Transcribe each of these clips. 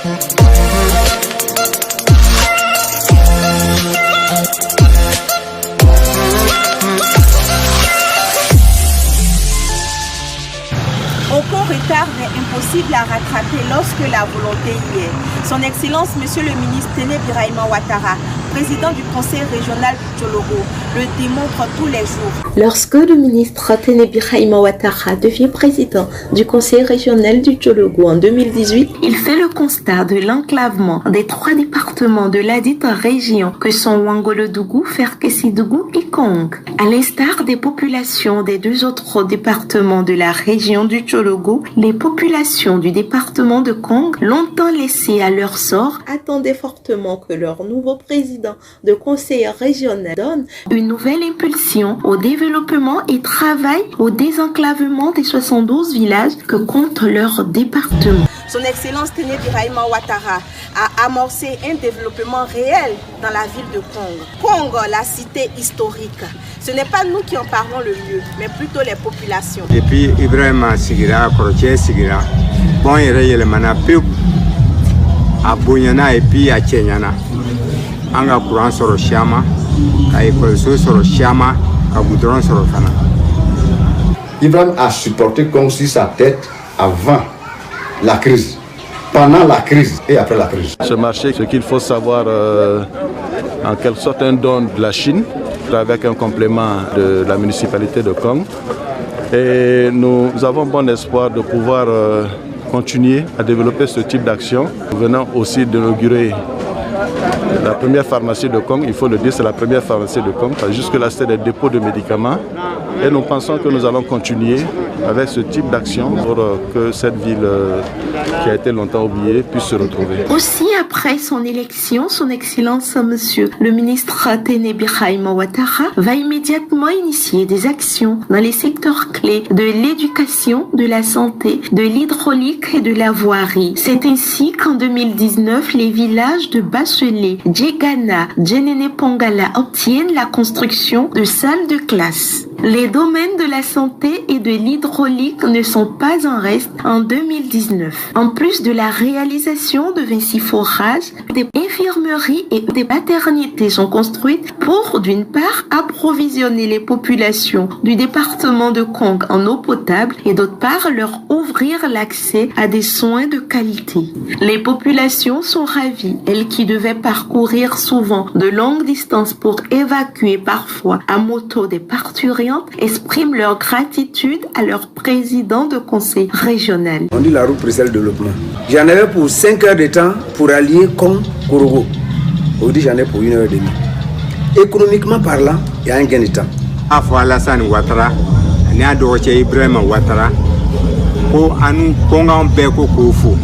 Aucun retard n'est impossible à rattraper lorsque la volonté y est. Son Excellence, Monsieur le ministre Téné Birahima Ouattara, président du Conseil régional du Tchologo, le démontre tous les jours. Lorsque le ministre Téné Birahima Ouattara devient président du Conseil régional du Tchologo en 2018, il fait le constat de l'enclavement des 3 départements de ladite région que sont Ouangolodougou, Ferkessi-Dougou et Kong. À l'instar des populations des 2 autres départements de la région du Tchologo, les populations du département de Kong, longtemps laissées à leur sort, attendaient fortement que leur nouveau président de conseil régional donne une nouvelle impulsion au développement et travaille au désenclavement des 72 villages que compte leur département. Son Excellence Téné Birahima Ouattara a amorcé un développement réel dans la ville de Kong. Kong, la cité historique. Ce n'est pas nous qui en parlons le mieux, mais plutôt les populations. Et puis Ibrahima Sigira, Koroche Sigira, bon il mana peu à Bounyana et puis à Tchenyana. Anga courant sur le Chiama, à école sur le Chiama, à Goudron sur le Fana. Ibrahim a supporté comme si sa tête avant la crise, pendant la crise et après la crise. Ce marché, ce qu'il faut savoir, en quelque sorte un don de la Chine, avec un complément de la municipalité de Kong. Et nous avons bon espoir de pouvoir continuer à développer ce type d'action. Nous venons aussi d'inaugurer la première pharmacie de Kong, il faut le dire, c'est la première pharmacie de Kong. Jusque-là, c'était des dépôts de médicaments. Et nous pensons que nous allons continuer avec ce type d'action pour que cette ville qui a été longtemps oubliée puisse se retrouver. Aussi, après son élection, son Excellence, Monsieur le ministre Téné Birahima Ouattara va immédiatement initier des actions dans les secteurs clés de l'éducation, de la santé, de l'hydraulique et de la voirie. C'est ainsi qu'en 2019, les villages de Bachelet, Djegana, Djenene Pongala obtiennent la construction de salles de classe. Les domaines de la santé et de l'hydraulique ne sont pas en reste en 2019. En plus de la réalisation de 26 forages, des infirmeries et des maternités sont construites pour, d'une part, approvisionner les populations du département de Kong en eau potable et d'autre part, leur ouvrir l'accès à des soins de qualité. Les populations sont ravies, elles qui devaient parcourir souvent de longues distances pour évacuer parfois à moto des parturientes, expriment leur gratitude à leur président de conseil régional. On dit la route précède le développement. J'en avais pour 5 heures de temps pour allier Kong-Korogo. Aujourd'hui, j'en ai pour 1 heure et demie. Économiquement parlant, il y a un gain de temps. Afo Alassane Ouattara, ni a doche Ibrahima Ouattara, ko anu konga beko kofu,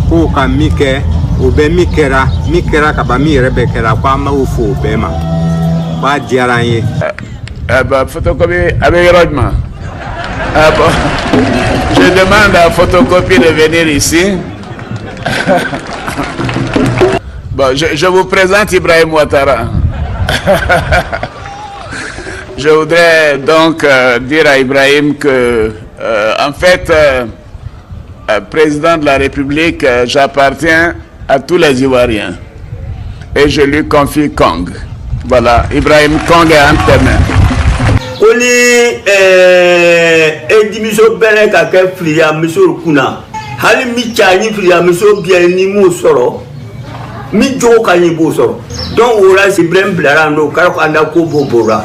ko ka mike, obe mikera kaba mi rebekera kwa ma ofu obema. Ba diaranye. Photocopie avec Rodman. Je demande à Photocopie de venir ici. Bon, je vous présente Ibrahima Ouattara. Je voudrais donc dire à Ibrahim que, en fait, président de la République, j'appartiens à tous les Ivoiriens. Et je lui confie Kong. Voilà, Ibrahim Kong est entre tes mains. Oli edimiso bele ka ke fria miso kuna hali mi chani fria miso bien ni mo soro mi jo ka ni bo soro donc ora si brem blara no ka ko anda ko bobora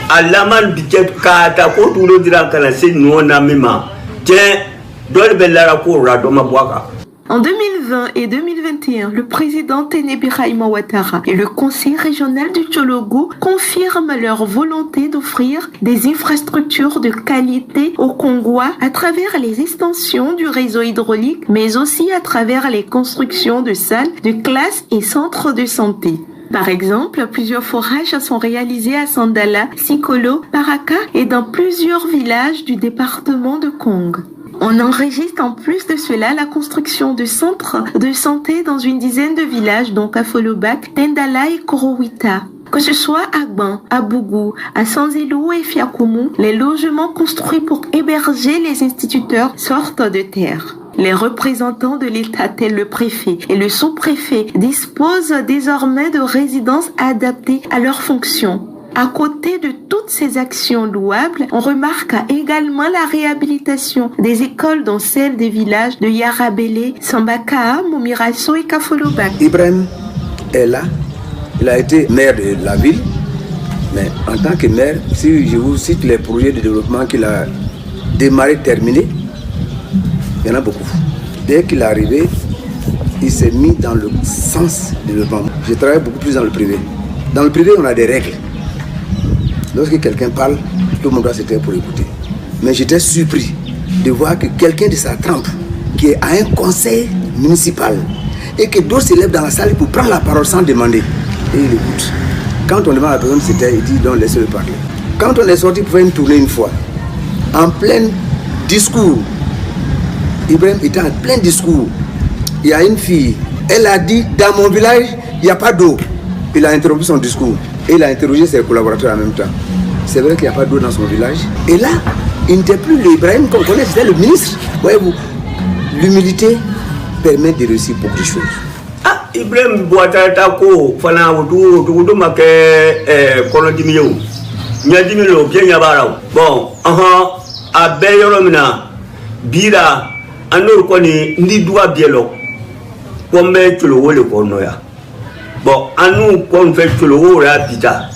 alaman biket ka ta ko tulo dira kala se no na mima je dole belara ko ra do ma boaka. En 2020 et 2021, le président Téné Birahima Ouattara et le conseil régional du Tchologo confirment leur volonté d'offrir des infrastructures de qualité aux Congois à travers les extensions du réseau hydraulique, mais aussi à travers les constructions de salles, de classes et centres de santé. Par exemple, plusieurs forages sont réalisés à Sandala, Sikolo, Paraka et dans plusieurs villages du département de Kong. On enregistre en plus de cela la construction de centres de santé dans une dizaine de villages, donc à Folobak, Tendala et Korowita. Que ce soit à Gban, à Bougou, à Sanzelo et Fiakoumou, les logements construits pour héberger les instituteurs sortent de terre. Les représentants de l'État tels le préfet et le sous-préfet disposent désormais de résidences adaptées à leurs fonctions. À côté de toutes ces actions louables, on remarque également la réhabilitation des écoles dont celle des villages de Yarabele, Sambaka, Momirasso et Kafolobak. Ibrahim est là, il a été maire de la ville, mais en tant que maire, si je vous cite les projets de développement qu'il a démarré, terminé, il y en a beaucoup. Dès qu'il est arrivé, il s'est mis dans le sens du développement. Je travaille beaucoup plus dans le privé. Dans le privé, on a des règles. Lorsque quelqu'un parle, tout le monde doit se taire pour écouter. Mais j'étais surpris de voir que quelqu'un de sa trempe, qui est à un conseil municipal, et que d'autres se lèvent dans la salle pour prendre la parole sans demander. Et il écoute. Quand on demande à la personne de se taire, il dit non, laissez-le parler. Quand on est sorti pour faire une tournée une fois, en plein discours, Ibrahim était en plein discours. Il y a une fille, elle a dit dans mon village, il n'y a pas d'eau. Il a interrompu son discours. Et il a interrogé ses collaborateurs en même temps. C'est vrai qu'il n'y a pas d'eau dans son village. Et là, il n'était plus l'Ibrahim qu'on connaît, c'était le ministre. Voyez-vous, l'humilité permet de réussir beaucoup de choses. Ah, Ibrahim Bouatata ko fana wudu make kono dimiyo. Nya dimilo bien yabara. Bon, abe yoromina bira anor ko ni ndidua bielo. Ko me tulo wole ko noya. Bon, anu kon fait tulo wora pita.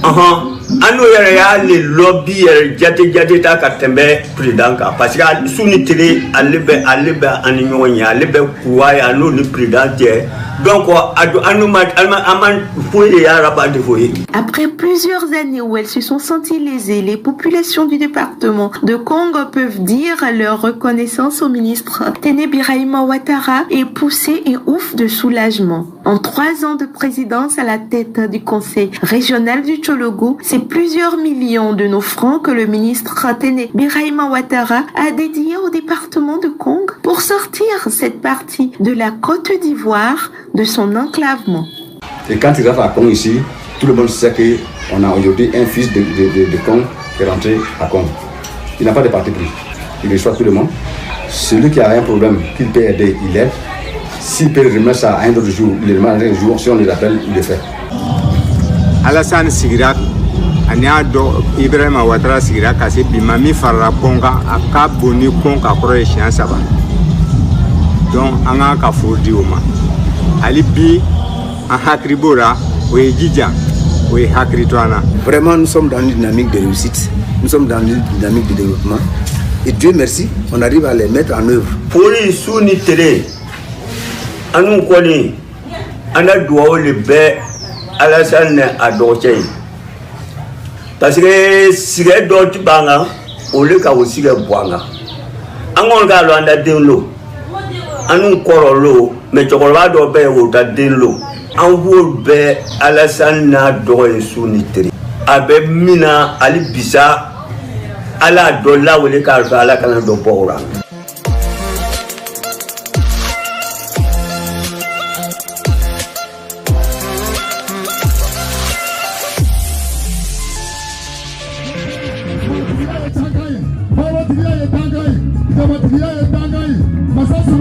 Anu ya le lobby jate ta katembe président ka parce que suni télé alebe aninyonya alebe kuwa ya no ni président donc après plusieurs années où elles se sont senties lésées, les populations du département de Kong peuvent dire leur reconnaissance au ministre Téné Birahima Ouattara et pousser un ouf de soulagement. En 3 ans de présidence à la tête du conseil régional du Tchologo, c'est plusieurs millions de nos francs que le ministre Téné Birahima Ouattara a dédié au département de Kong pour sortir cette partie de la Côte d'Ivoire de son enclavement. Et quand il arrive à Kong ici, tout le monde sait qu'on a aujourd'hui un fils de Kong qui est rentré à Kong. Il n'a pas de parti pris. Il reçoit tout le monde. Celui qui a un problème, qu'il peut aider, il aide. S'il peut remettre ça à un autre jour, il le remet à un jour. Si on le rappelle, il le fait. Alassane Sigira, Aniado Ibrahim Ouattara Sigira, Kasi Bimami Farra Konga, Aka Boni Kong, Akore Chien Saba. Donc, Anga Kafourdi Oma. Alibi, Ahakribora, Ouejidja, Ouehakritwana. Vraiment, nous sommes dans une dynamique de réussite. Nous sommes dans une dynamique de développement. Et Dieu merci, on arrive à les mettre en œuvre. Pour les souni télé, nous connaissons, on a droit le bé à la salle à Dorchey. Parce que si les d'autres banga, on le cas aussi le boanga. On a le anda denlo, on korolo, mais tu vas do bé ou da denlo. On voit bé à la salle na doye souni télé. Abe mina ali bisa. Ala dola wele kalfa ala kana do pora. Masasa